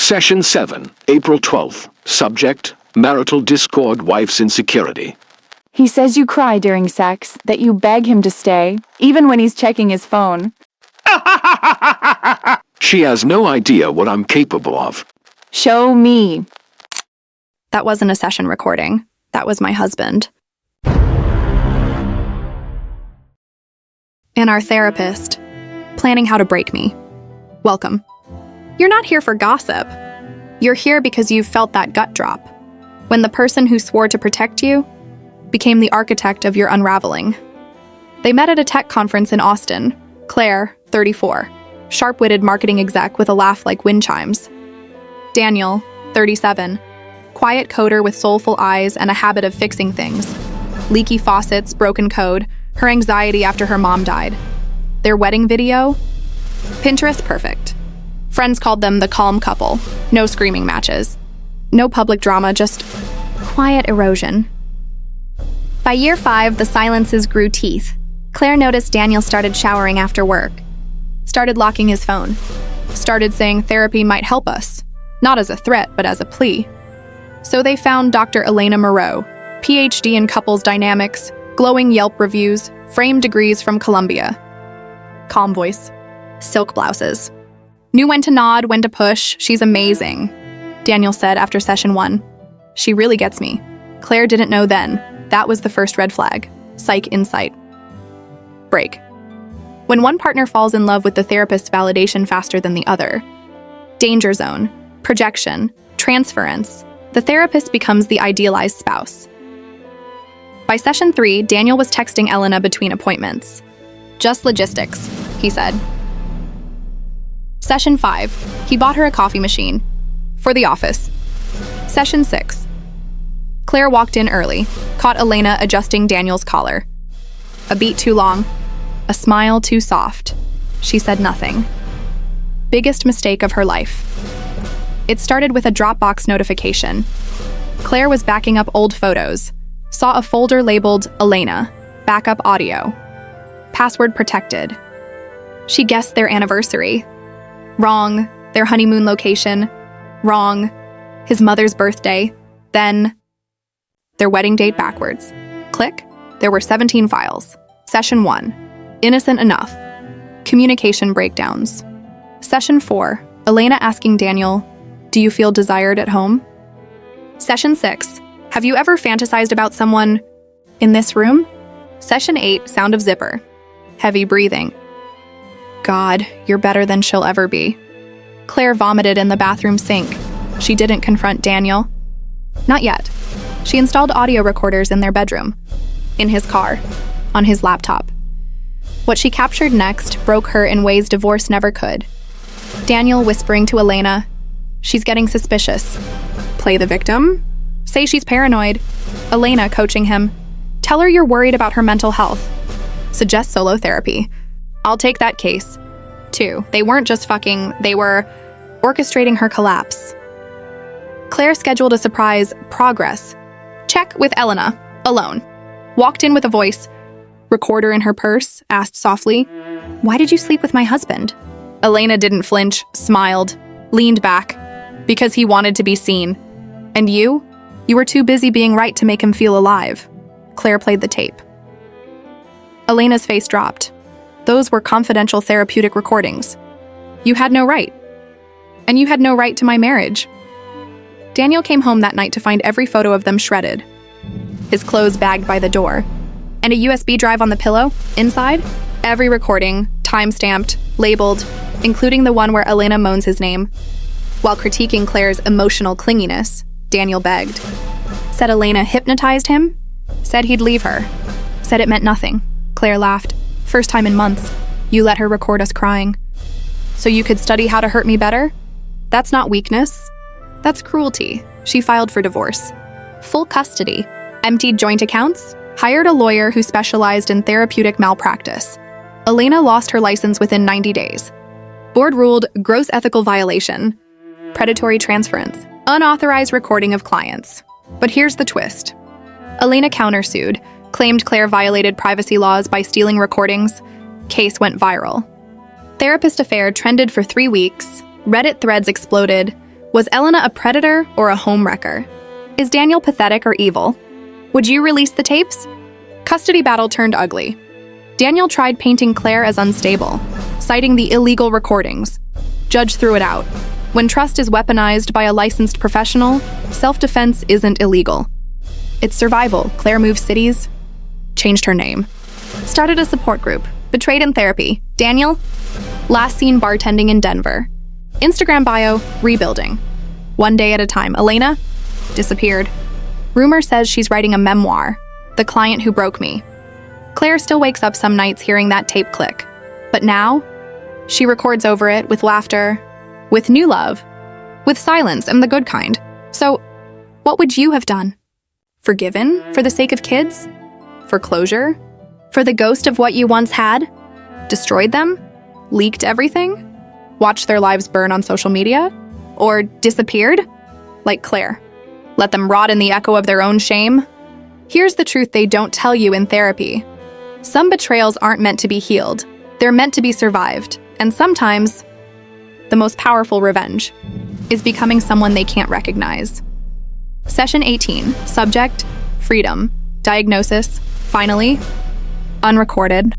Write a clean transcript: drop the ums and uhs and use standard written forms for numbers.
Session 7, April 12th. Subject, marital discord, wife's insecurity. He says you cry during sex, that you beg him to stay, even when he's checking his phone. She has no idea what I'm capable of. Show me. That wasn't a session recording. That was my husband. And our therapist, planning how to break me. Welcome. You're not here for gossip. You're here because you've felt that gut drop, when the person who swore to protect you became the architect of your unraveling. They met at a tech conference in Austin. Claire, 34, sharp-witted marketing exec with a laugh like wind chimes. Daniel, 37, quiet coder with soulful eyes and a habit of fixing things. Leaky faucets, broken code, her anxiety after her mom died. Their wedding video? Pinterest perfect. Friends called them the calm couple. No screaming matches. No public drama, just quiet erosion. By year 5, the silences grew teeth. Claire noticed Daniel started showering after work. Started locking his phone. Started saying therapy might help us. Not as a threat, but as a plea. So they found Dr. Elena Moreau, PhD in couples dynamics, glowing Yelp reviews, framed degrees from Columbia. Calm voice. Silk blouses. Knew when to nod, when to push. She's amazing, Daniel said after session 1. She really gets me. Claire didn't know then. That was the first red flag. Psych insight. Break. When one partner falls in love with the therapist's validation faster than the other. Danger zone. Projection. Transference. The therapist becomes the idealized spouse. By session 3, Daniel was texting Elena between appointments. Just logistics, he said. Session 5, he bought her a coffee machine. For the office. Session 6. Claire walked in early, caught Elena adjusting Daniel's collar. A beat too long, a smile too soft. She said nothing. Biggest mistake of her life. It started with a Dropbox notification. Claire was backing up old photos. Saw a folder labeled Elena, backup audio. Password protected. She guessed their anniversary. Wrong. Their honeymoon location. Wrong. His mother's birthday. Then their wedding date backwards. Click. There were 17 files. Session 1. Innocent enough. Communication breakdowns. Session 4. Elena asking Daniel, do you feel desired at home? Session 6. Have you ever fantasized about someone in this room? Session 8. Sound of zipper. Heavy breathing. God, you're better than she'll ever be. Claire vomited in the bathroom sink. She didn't confront Daniel. Not yet. She installed audio recorders in their bedroom, in his car, on his laptop. What she captured next broke her in ways divorce never could. Daniel whispering to Elena, she's getting suspicious. Play the victim? Say she's paranoid. Elena coaching him. Tell her you're worried about her mental health. Suggest solo therapy. I'll take that case. 2. They weren't just fucking, they were orchestrating her collapse. Claire scheduled a surprise progress check with Elena, alone. Walked in with a voice. Recorder in her purse, asked softly, why did you sleep with my husband? Elena didn't flinch, smiled, leaned back, because he wanted to be seen. And you? You were too busy being right to make him feel alive. Claire played the tape. Elena's face dropped. Those were confidential therapeutic recordings. You had no right. And you had no right to my marriage. Daniel came home that night to find every photo of them shredded. His clothes bagged by the door. And a USB drive on the pillow, inside, every recording, time-stamped, labeled, including the one where Elena moans his name. While critiquing Claire's emotional clinginess, Daniel begged. Said Elena hypnotized him. Said he'd leave her. Said it meant nothing. Claire laughed. First time in months. You let her record us crying. So you could study how to hurt me better? That's not weakness. That's cruelty. She filed for divorce. Full custody. Emptied joint accounts. Hired a lawyer who specialized in therapeutic malpractice. Elena lost her license within 90 days. Board ruled gross ethical violation. Predatory transference. Unauthorized recording of clients. But here's the twist. Elena countersued, claimed Claire violated privacy laws by stealing recordings. Case went viral. Therapist affair trended for 3 weeks. Reddit threads exploded. Was Elena a predator or a homewrecker? Is Daniel pathetic or evil? Would you release the tapes? Custody battle turned ugly. Daniel tried painting Claire as unstable, citing the illegal recordings. Judge threw it out. When trust is weaponized by a licensed professional, self-defense isn't illegal. It's survival. Claire moved cities, changed her name, started a support group, betrayed in therapy. Daniel? Last seen bartending in Denver. Instagram bio, rebuilding. One day at a time. Elena? Disappeared. Rumor says she's writing a memoir, The Client Who Broke Me. Claire still wakes up some nights hearing that tape click. But now, she records over it with laughter, with new love, with silence and the good kind. So, what would you have done? Forgiven for the sake of kids? For closure? For the ghost of what you once had? Destroyed them? Leaked everything? Watched their lives burn on social media? Or disappeared? Like Claire. Let them rot in the echo of their own shame? Here's the truth they don't tell you in therapy. Some betrayals aren't meant to be healed. They're meant to be survived. And sometimes, the most powerful revenge is becoming someone they can't recognize. Session 18. Subject, freedom. Diagnosis, finally, unrecorded.